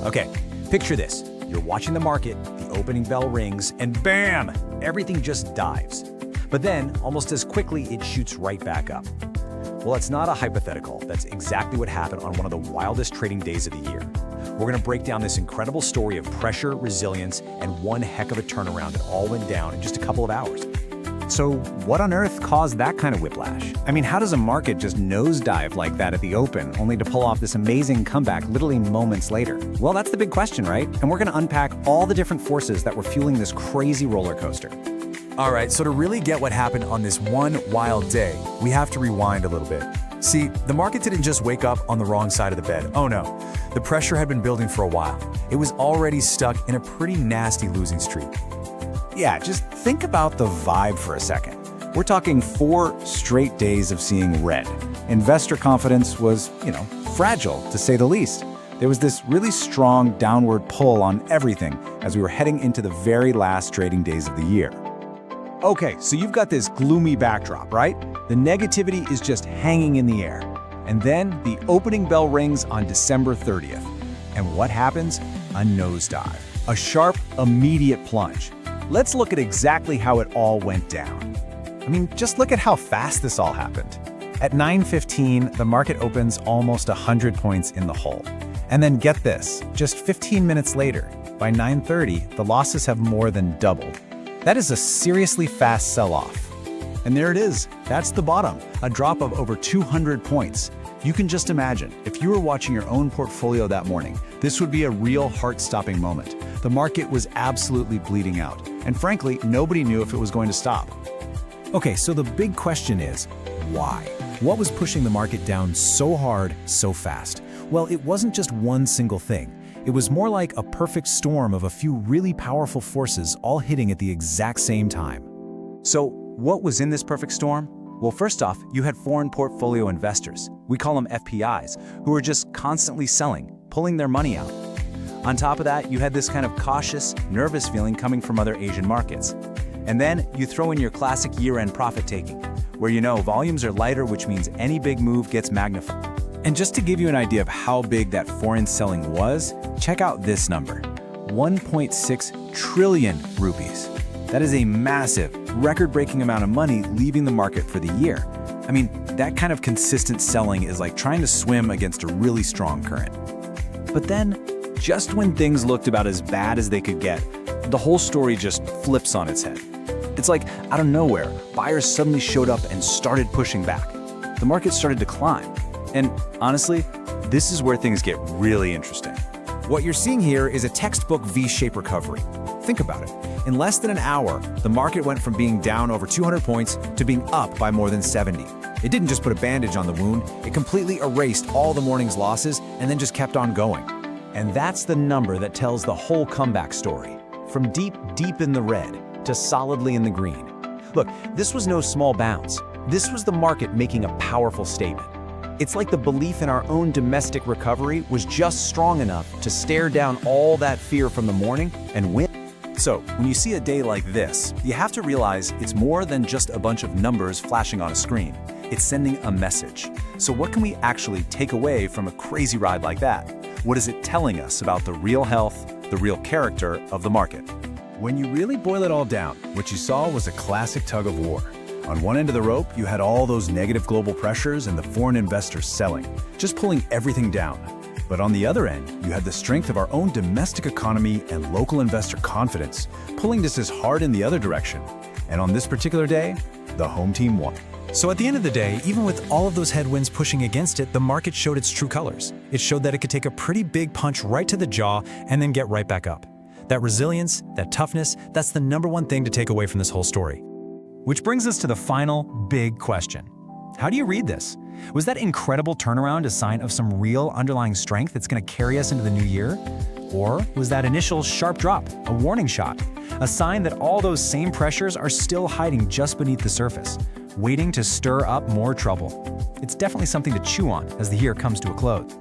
Okay, picture this. You're watching the market, the opening bell rings, and bam! Everything just dives. But then, almost as quickly, it shoots right back up. Well, it's not a hypothetical. That's exactly what happened on one of the wildest trading days of the year. We're going to break down this incredible story of pressure, resilience, and one heck of a turnaround that all went down in just a couple of hours. So what on earth caused that kind of whiplash? I mean, how does a market just nosedive like that at the open, only to pull off this amazing comeback literally moments later? Well, that's the big question, right? And we're going to unpack all the different forces that were fueling this crazy roller coaster. All right, so to really get what happened on this one wild day, we have to rewind a little bit. See, the market didn't just wake up on the wrong side of the bed. Oh no, the pressure had been building for a while. It was already stuck in a pretty nasty losing streak. Yeah, just think about the vibe for a second. We're talking 4 straight days of seeing red. Investor confidence was, fragile to say the least. There was this really strong downward pull on everything as we were heading into the very last trading days of the year. Okay, so you've got this gloomy backdrop, right? The negativity is just hanging in the air. And then the opening bell rings on December 30th. And what happens? A nosedive. A sharp, immediate plunge. Let's look at exactly how it all went down. I mean, just look at how fast this all happened. At 9:15, the market opens almost 100 points in the hole. And then get this, just 15 minutes later, by 9:30, the losses have more than doubled. That is a seriously fast sell-off. And there it is. That's the bottom, a drop of over 200 points. You can just imagine, if you were watching your own portfolio that morning, this would be a real heart-stopping moment. The market was absolutely bleeding out, and frankly, nobody knew if it was going to stop. Okay, so the big question is, why? What was pushing the market down so hard, so fast? Well, it wasn't just one single thing. It was more like a perfect storm of a few really powerful forces all hitting at the exact same time. So, what was in this perfect storm? Well, first off, you had foreign portfolio investors. We call them FPIs, who were just constantly selling, pulling their money out. On top of that, you had this kind of cautious, nervous feeling coming from other Asian markets. And then you throw in your classic year-end profit-taking, where volumes are lighter, which means any big move gets magnified. And just to give you an idea of how big that foreign selling was, check out this number, 1.6 trillion rupees. That is a massive, record-breaking amount of money leaving the market for the year. I mean, that kind of consistent selling is like trying to swim against a really strong current. But then, just when things looked about as bad as they could get, the whole story just flips on its head. It's like, out of nowhere, buyers suddenly showed up and started pushing back. The market started to climb. And honestly, this is where things get really interesting. What you're seeing here is a textbook V-shaped recovery. Think about it. In less than an hour, the market went from being down over 200 points to being up by more than 70. It didn't just put a bandage on the wound, it completely erased all the morning's losses and then just kept on going. And that's the number that tells the whole comeback story. From deep, deep in the red to solidly in the green. Look, this was no small bounce. This was the market making a powerful statement. It's like the belief in our own domestic recovery was just strong enough to stare down all that fear from the morning and win. So, when you see a day like this, you have to realize it's more than just a bunch of numbers flashing on a screen. It's sending a message. So what can we actually take away from a crazy ride like that? What is it telling us about the real health, the real character of the market? When you really boil it all down, what you saw was a classic tug of war. On one end of the rope, you had all those negative global pressures and the foreign investors selling, just pulling everything down. But on the other end, you had the strength of our own domestic economy and local investor confidence, pulling this as hard in the other direction. And on this particular day, the home team won. So at the end of the day, even with all of those headwinds pushing against it, the market showed its true colors. It showed that it could take a pretty big punch right to the jaw and then get right back up. That resilience, that toughness, that's the number one thing to take away from this whole story. Which brings us to the final big question. How do you read this? Was that incredible turnaround a sign of some real underlying strength that's going to carry us into the new year? Or was that initial sharp drop a warning shot? A sign that all those same pressures are still hiding just beneath the surface, waiting to stir up more trouble? It's definitely something to chew on as the year comes to a close.